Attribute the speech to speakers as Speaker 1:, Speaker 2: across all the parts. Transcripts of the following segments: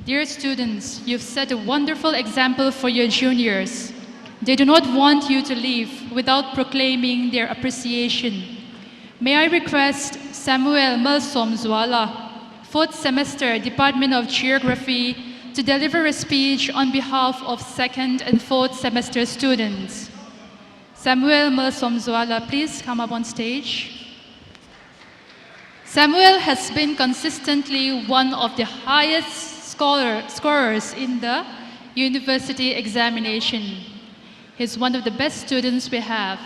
Speaker 1: Dear students, you've set a wonderful example for your juniors. They do not want you to leave without proclaiming their appreciation. May I request Samuel Malsawmzuala, 4th semester, Department of Geography, to deliver a speech on behalf of 2nd and 4th semester students. Samuel Malsawmzuala, please come up on stage. Samuel has been consistently one of the highest scorers in the university examination. He's one of the best students we have.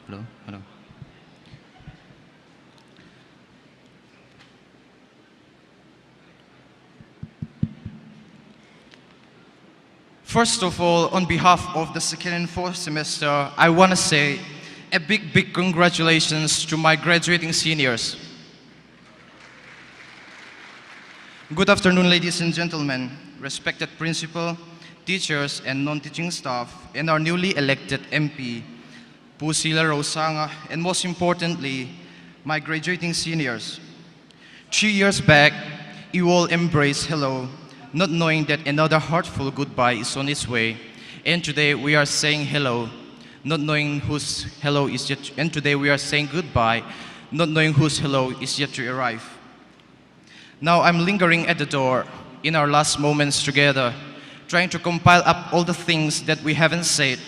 Speaker 2: Hello, hello. First of all, on behalf of the 2nd and 4th semester, I want to say a big congratulations to my graduating seniors. Good afternoon, ladies and gentlemen, respected principal, teachers, and non-teaching staff, and our newly elected MP, PUC Grad, and most importantly, my graduating seniors. 3 years back, you all embraced hello, not knowing that another heartful goodbye is on its way. And today we are saying hello, not knowing whose hello is yet, and today we are saying goodbye, not knowing whose hello is yet to arrive. Now I'm lingering at the door in our last moments together, trying to compile up all the things that we haven't said,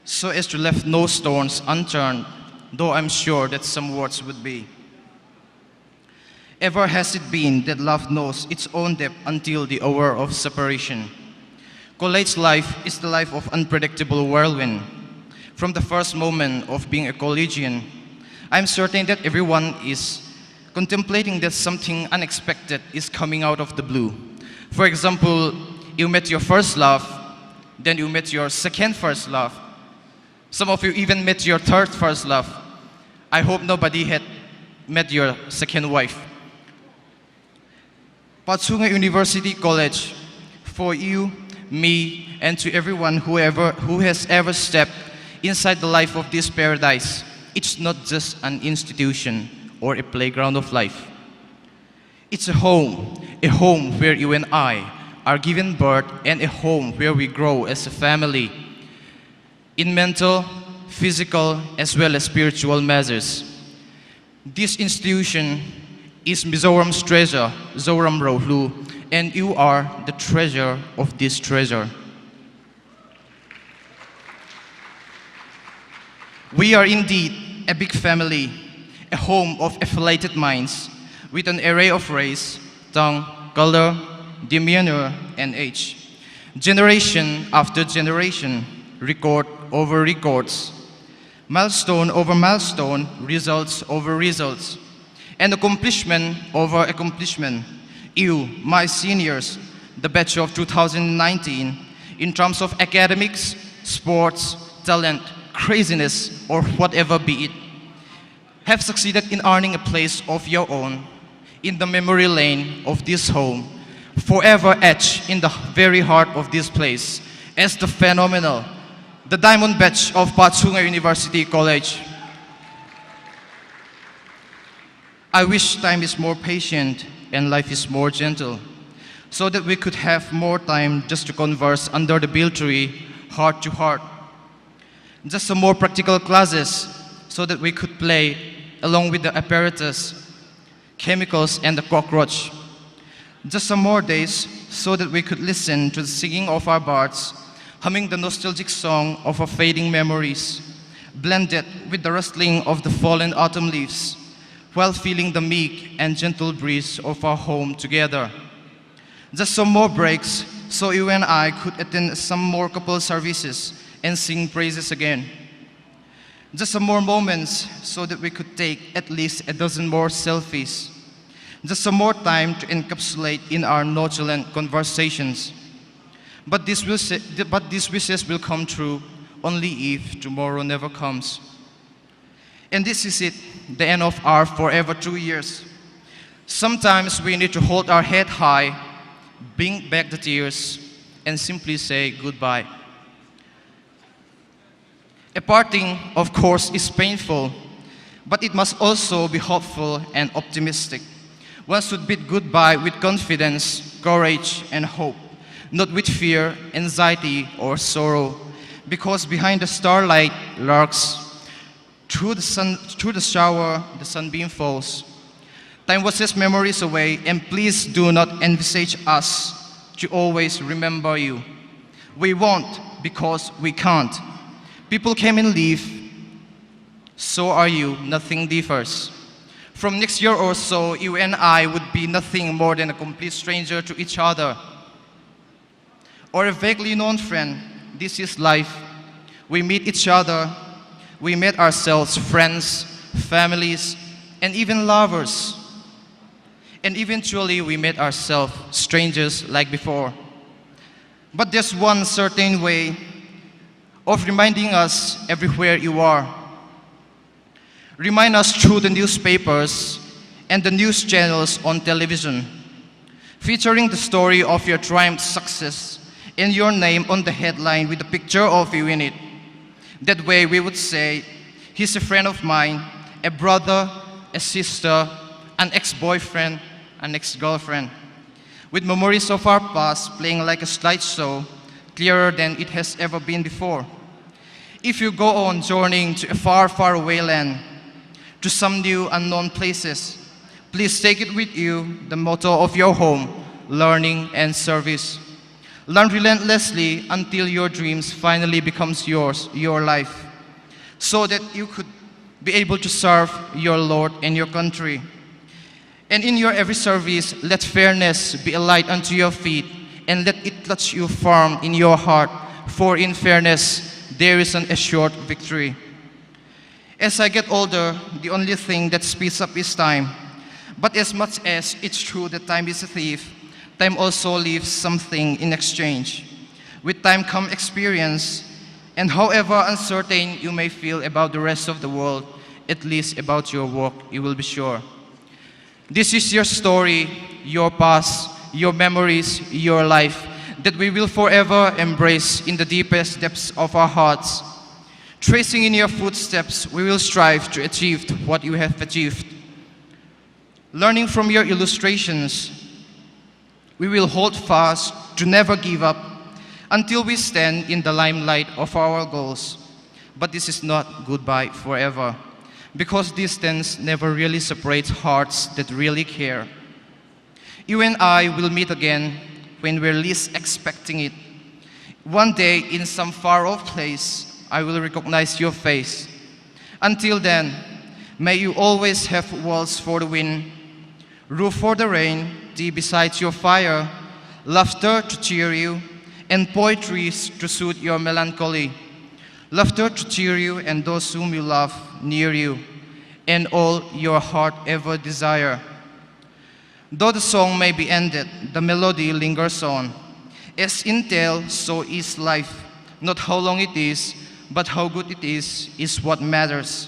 Speaker 2: so as to leave no stones unturned, though I'm sure that some words would be. Ever has it been that love knows its own depth until the hour of separation. College life is the life of unpredictable whirlwind. From the first moment of being a collegian, I'm certain that everyone is contemplating that something unexpected is coming out of the blue. For example, you met your first love, then you met your second first love. Some of you even met your third first love. I hope nobody had met your second wife. Pachhunga University College, for you, me, and to everyone who has ever stepped inside the life of this paradise, it's not just an institution or a playground of life. It's a home where you and I are given birth, and a home where we grow as a family in mental, physical, as well as spiritual measures. This institution is Mizoram's treasure, Zoram Rohlu, and you are the treasure of this treasure. We are indeed a big family, a home of affiliated minds, with an array of race, tongue, color, demeanor, and age. Generation after generation, record over records, milestone over milestone, results over results, and accomplishment over accomplishment. You, my seniors, the batch of 2019, in terms of academics, sports, talent, craziness, or whatever be it, have succeeded in earning a place of your own in the memory lane of this home, forever etched in the very heart of this place as the phenomenal, the diamond batch of Pachhunga University College. I wish time is more patient and life is more gentle, so that we could have more time just to converse under the bil tree, heart to heart. Just some more practical classes, so that we could play along with the apparatus, chemicals, and the cockroach. Just some more days, so that we could listen to the singing of our bards, humming the nostalgic song of our fading memories, blended with the rustling of the fallen autumn leaves, while feeling the meek and gentle breeze of our home together. Just some more breaks, so you and I could attend some more couple services and sing praises again. Just some more moments, so that we could take at least a dozen more selfies. Just some more time to encapsulate in our nonchalant conversations. But these wishes will come true only if tomorrow never comes. And this is it, the end of our forever 2 years. Sometimes we need to hold our head high, bring back the tears, and simply say goodbye. A parting, of course, is painful, but it must also be hopeful and optimistic. One should bid goodbye with confidence, courage, and hope, not with fear, anxiety, or sorrow, because behind the starlight lurks, through the shower, the sunbeam falls. Time washes memories away, and please do not envisage us to always remember you. We won't because we can't. People came and leave, so are you, nothing differs. From next year or so, you and I would be nothing more than a complete stranger to each other, or a vaguely known friend. This is life. We meet each other, we met ourselves, friends, families, and even lovers. And eventually we met ourselves, strangers like before. But there's one certain way of reminding us everywhere you are. Remind us through the newspapers and the news channels on television, featuring the story of your triumph success and your name on the headline with a picture of you in it. That way we would say, he's a friend of mine, a brother, a sister, an ex-boyfriend, an ex-girlfriend, with memories of our past playing like a slideshow, clearer than it has ever been before. If you go on journeying to a far, far away land, to some new unknown places, please take it with you, the motto of your home, learning and service. Learn relentlessly until your dreams finally becomes yours, your life, so that you could be able to serve your Lord and your country. And in your every service, let fairness be a light unto your feet, and let it touch you firm in your heart, for in fairness there is an assured victory. As I get older, the only thing that speeds up is time. But as much as it's true that time is a thief, time also leaves something in exchange. With time come experience, and however uncertain you may feel about the rest of the world, at least about your work, you will be sure. This is your story, your past, your memories, your life, that we will forever embrace in the deepest depths of our hearts. Tracing in your footsteps, we will strive to achieve what you have achieved. Learning from your illustrations, we will hold fast to never give up until we stand in the limelight of our goals. But this is not goodbye forever, because distance never really separates hearts that really care. You and I will meet again when we're least expecting it. One day, in some far-off place, I will recognize your face. Until then, may you always have walls for the wind, roof for the rain, tea beside your fire, laughter to cheer you, and poetry to soothe your melancholy. Laughter to cheer you and those whom you love near you, and all your heart ever desire. Though the song may be ended, the melody lingers on. As in tale, so is life. Not how long it is, but how good it is what matters.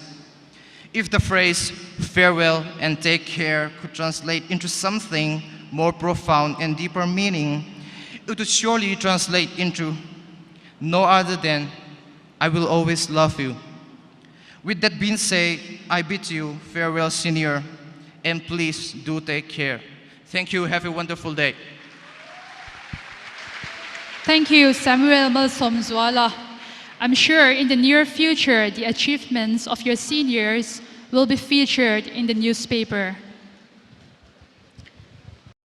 Speaker 2: If the phrase farewell and take care could translate into something more profound and deeper meaning, it would surely translate into no other than I will always love you. With that being said, I bid you farewell, senior, and please do take care. Thank you. Have a wonderful day.
Speaker 1: Thank you, Samuel Malsawmzuala. I'm sure in the near future, the achievements of your seniors will be featured in the newspaper.